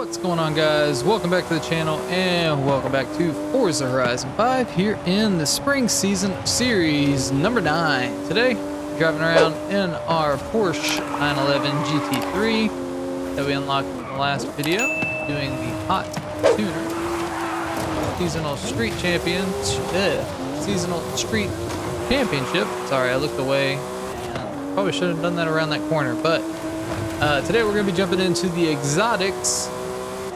What's going on, guys? Welcome back to the channel and welcome back to Forza Horizon 5 here in the spring season series number 9. Today, driving around in our Porsche 911 GT3 that we unlocked in the last video, doing the Hot Tuner Seasonal Street Championship. Sorry, I looked away and probably should have done that around that corner, but today we're going to be jumping into the Exotics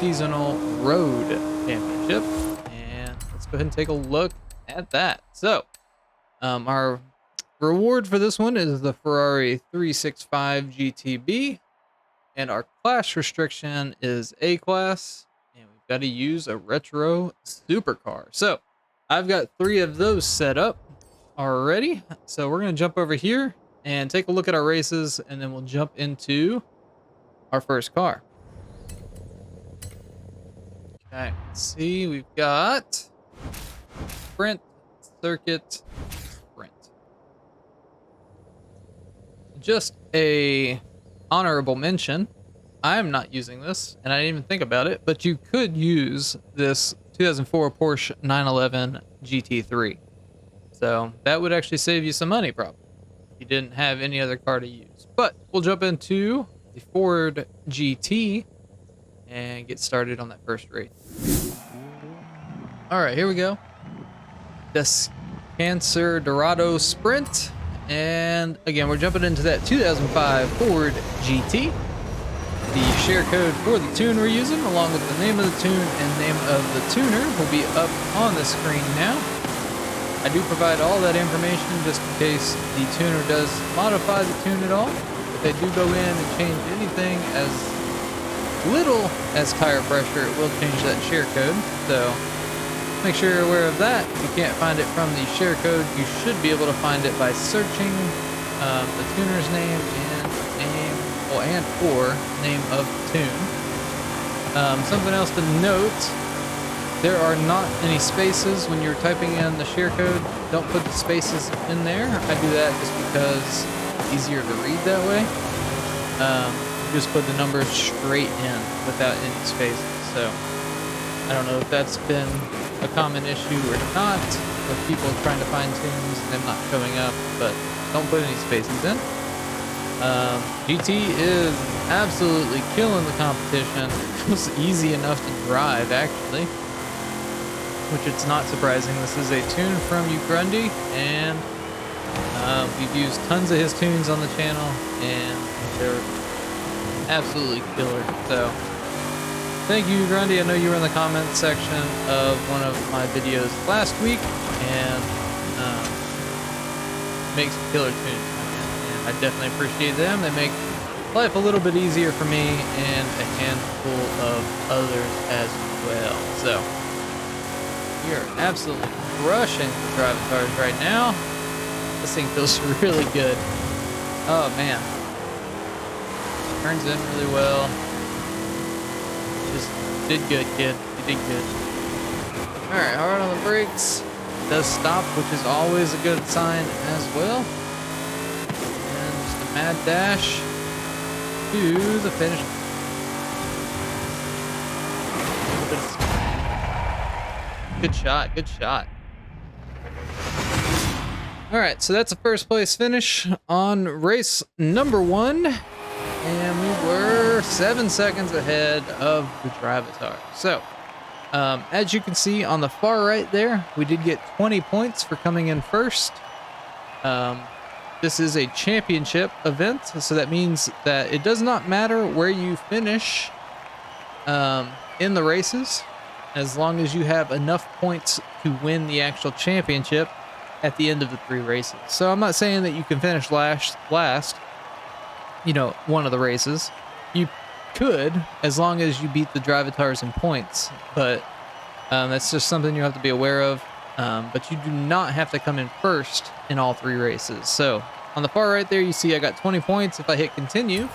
Seasonal Road Championship, and let's go ahead and take a look at that. So, our reward for this one is the Ferrari 365 GTB, and our class restriction is A class, and we've got to use a retro supercar. So, I've got 3 of those set up already, so we're going to jump over here and take a look at our races, and then we'll jump into our first car. Okay, let's see, we've got Sprint, Circuit, Sprint. Just a honorable mention, I'm not using this, and I didn't even think about it, but you could use this 2004 Porsche 911 GT3. So that would actually save you some money, probably, if you didn't have any other car to use. But we'll jump into the Ford GT and get started on that first race. All right, here we go. Cancer Dorado Sprint, and again we're jumping into that 2005 Ford GT. The share code for the tune we're using, along with the name of the tune and name of the tuner, will be up on the screen now. I do provide all that information just in case the tuner does modify the tune at all. If they do go in and change anything as little as tire pressure, it will change that share code. So make sure you're aware of that. If you can't find it from the share code, you should be able to find it by searching the tuner's name and/or name of the tune. Something else to note: there are not any spaces when you're typing in the share code. Don't put the spaces in there. I do that just because it's easier to read that way. Just put the numbers straight in without any spaces. So I don't know if that's been a common issue or not with people trying to find tunes and them not showing up, but don't put any spaces in. GT is absolutely killing the competition. It was easy enough to drive, actually, which it's not surprising. This is a tune from Grundy, and we've used tons of his tunes on the channel, and they're absolutely killer. So thank you, Grundy. I know you were in the comments section of one of my videos last week, and makes killer tunes, and I definitely appreciate them. They make life a little bit easier for me and a handful of others as well. So we are absolutely crushing the driving cars right now. This thing feels really good. Oh man, turns in really well. Just did good, kid. You did good. All right, hard on the brakes. Does stop, which is always a good sign as well. And just a mad dash to the finish. Good shot, good shot. All right, so that's a first place finish on race number 1. And we were 7 seconds ahead of the Drivatar. So, as you can see on the far right there, we did get 20 points for coming in first. This is a championship event, so that means that it does not matter where you finish in the races, as long as you have enough points to win the actual championship at the end of the 3 races. So I'm not saying that you can finish last, you know, one of the races. You could, as long as you beat the Drivatars in points, but that's just something you have to be aware of. But you do not have to come in first in all 3 races. So on the far right there, you see I got 20 points. If I hit continue,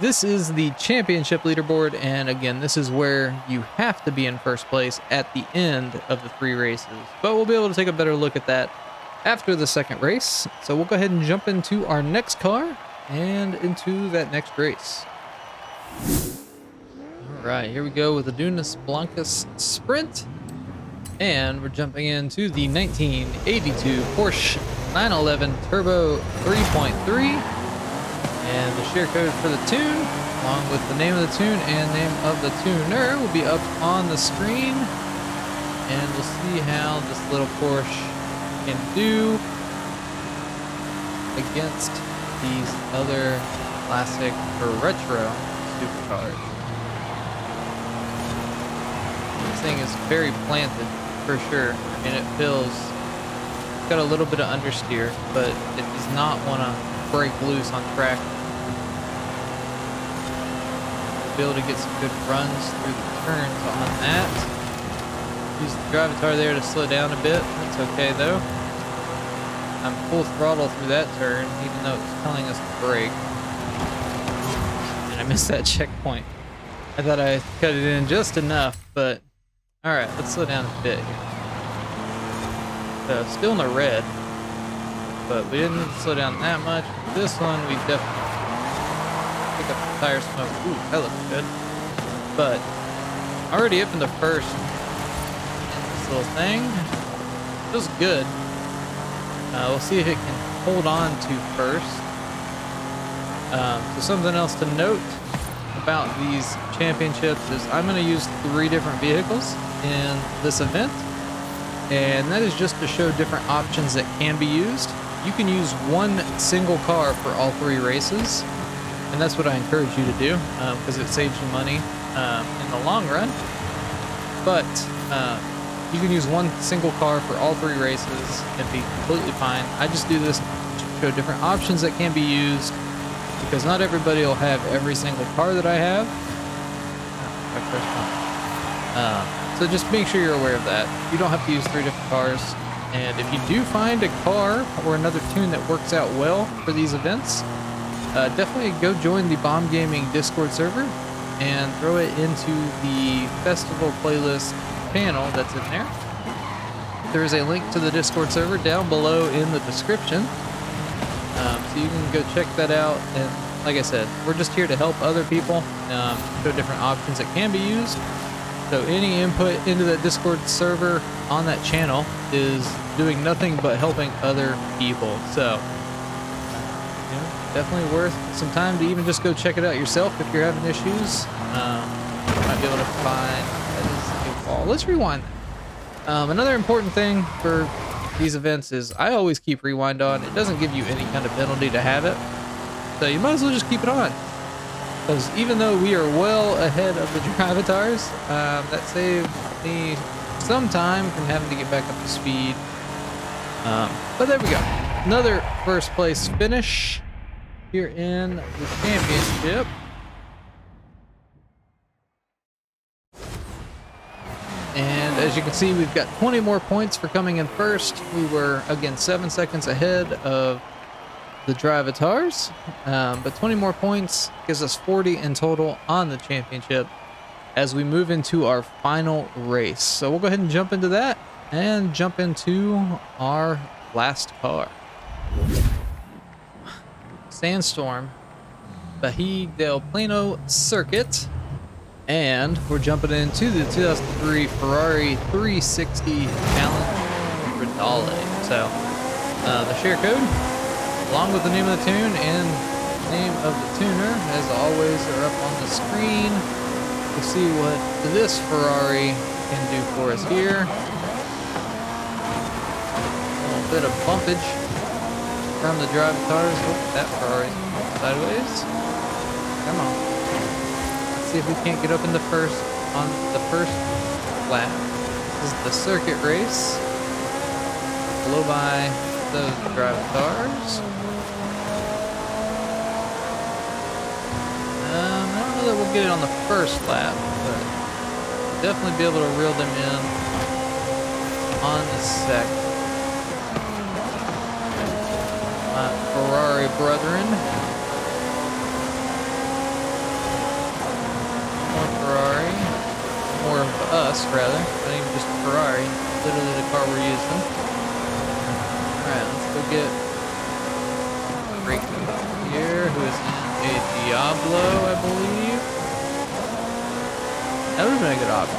this is the championship leaderboard, and again, this is where you have to be in first place at the end of the 3 races. But we'll be able to take a better look at that after the second race. So we'll go ahead and jump into our next car and into that next race. Alright, here we go with the Dunas Blancas Sprint. And we're jumping into the 1982 Porsche 911 Turbo 3.3. And the share code for the tune, along with the name of the tune and name of the tuner, will be up on the screen. And we'll see how this little Porsche can do against these other classic or retro supercars. This thing is very planted for sure. I mean, it feels, it's got a little bit of understeer, but it does not want to break loose on track. Be able to get some good runs through the turns on that. Use the drivatar there to slow down a bit. That's okay though. I'm full throttle through that turn, even though it's telling us to brake. And I missed that checkpoint. I thought I cut it in just enough, but alright, let's slow down a bit here. So, still in the red, but we didn't need to slow down that much. This one, we definitely pick up the tire smoke. Ooh, that looks good. But, already up in the first in this little thing. Feels good. We'll see if it can hold on to first. So something else to note about these championships is I'm going to use 3 different vehicles in this event, and that is just to show different options that can be used. You can use one single car for all 3 races, and that's what I encourage you to do because it saves you money in the long run. But you can use one single car for all 3 races and be completely fine. I just do this to show different options that can be used, because not everybody will have every single car that I have. So just make sure you're aware of that. You don't have to use 3 different cars. And if you do find a car or another tune that works out well for these events, definitely go join the Bomb Gaming Discord server and throw it into the festival playlist panel that's in there. There is a link to the Discord server down below in the description. So you can go check that out, and like I said, we're just here to help other people, show different options that can be used. So any input into that Discord server on that channel is doing nothing but helping other people. So definitely worth some time to even just go check it out yourself if you're having issues. You might be able to find, that is a wall. Let's rewind. Another important thing for these events is I always keep rewind on. It doesn't give you any kind of penalty to have it, so you might as well just keep it on, because even though we are well ahead of the drivatars, that saved me some time from having to get back up to speed. But there we go, another first place finish here in the championship. And as you can see, we've got 20 more points for coming in first. We were, again, 7 seconds ahead of the drivatars. But 20 more points gives us 40 in total on the championship as we move into our final race. So we'll go ahead and jump into that and jump into our last car. Sandstorm, Bahia del Plano Circuit. And we're jumping into the 2003 Ferrari 360 Challenge Stradale. So, the share code, along with the name of the tune and name of the tuner, as always, are up on the screen. We'll see what this Ferrari can do for us here. A little bit of bumpage from the drivatars. Oh, that Ferrari's sideways. Come on. See if we can't get up in the first on the first lap. This is the circuit race. Blow by those drivatars. I don't know that we'll get it on the first lap, but we'll definitely be able to reel them in on the second. My Ferrari brethren. Ferrari, more of us rather, not even just Ferrari, literally the car we're using. Alright, let's go get Rick here, who is in a Diablo, I believe. That would have been a good option.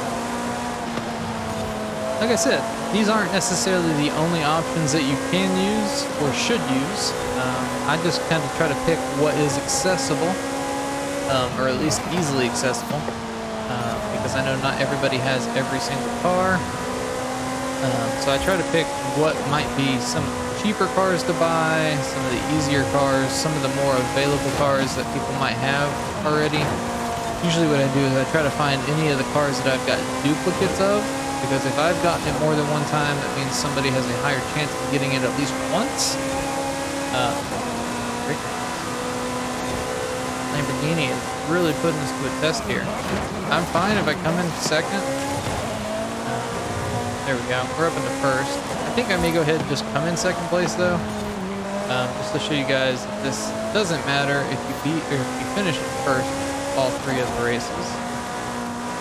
Like I said, these aren't necessarily the only options that you can use or should use. I just kind of try to pick what is accessible, or at least easily accessible, because I know not everybody has every single car. So I try to pick what might be some cheaper cars to buy, some of the easier cars, some of the more available cars that people might have already. Usually what I do is I try to find any of the cars that I've got duplicates of, because if I've gotten it more than one time, that means somebody has a higher chance of getting it at least once. Lamborghini is really putting us to a test here. I'm fine if I come in second. There we go. We're up into first. I think I may go ahead and just come in second place though, just to show you guys that this doesn't matter if you beat or if you finish in first all three of the races.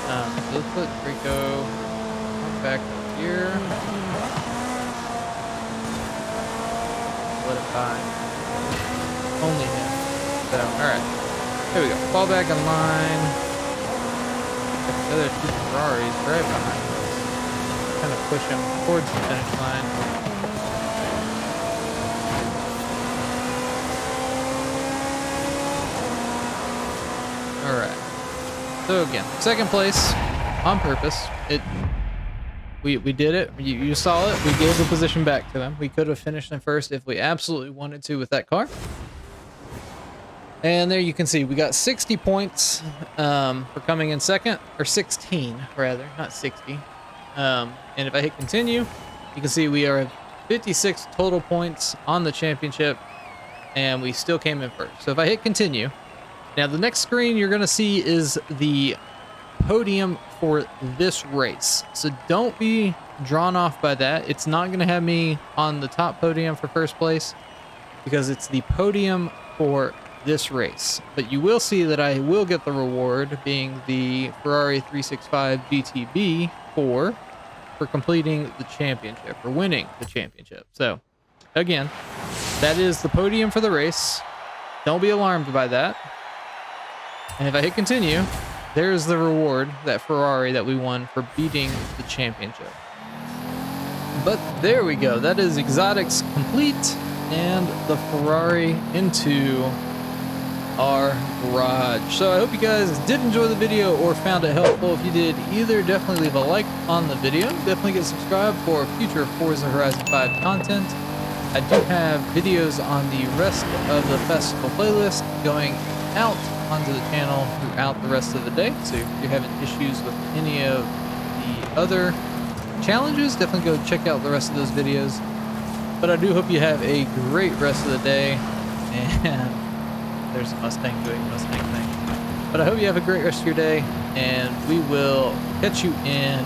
So let's put Rico back up here. Let it by. Only him. So, alright. Here we go. Fall back in line. The other two Ferraris right behind us. Kind of push him towards the finish line. Alright. So again, second place on purpose. We did it. You saw it. We gave the position back to him. We could have finished in first if we absolutely wanted to with that car. And there you can see we got 60 points for coming in second, or 16 rather, not 60. And if I hit continue, you can see we are at 56 total points on the championship, and we still came in first. So if I hit continue, now the next screen you're going to see is the podium for this race. So don't be drawn off by that. It's not going to have me on the top podium for first place, because it's the podium for this race. But you will see that I will get the reward, being the Ferrari 365 GTB4 for completing the championship, or winning the championship. So again, that is the podium for the race. Don't be alarmed by that. And if I hit continue, there's the reward, that Ferrari that we won for beating the championship. But there we go. That is exotics complete, and the Ferrari into our garage. So I hope you guys did enjoy the video or found it helpful. If you did either, definitely leave a like on the video. Definitely get subscribed for future Forza Horizon 5 content. I do have videos on the rest of the festival playlist going out onto the channel throughout the rest of the day. So if you're having issues with any of the other challenges, definitely go check out the rest of those videos. But I do hope you have a great rest of the day, and there's a Mustang doing Mustang thing. But I hope you have a great rest of your day, and we will catch you in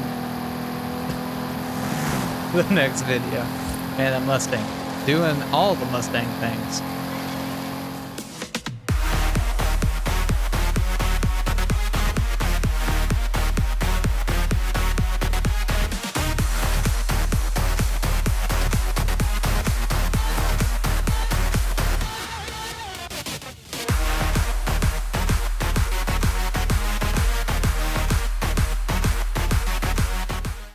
the next video. Man, that Mustang doing all the Mustang things.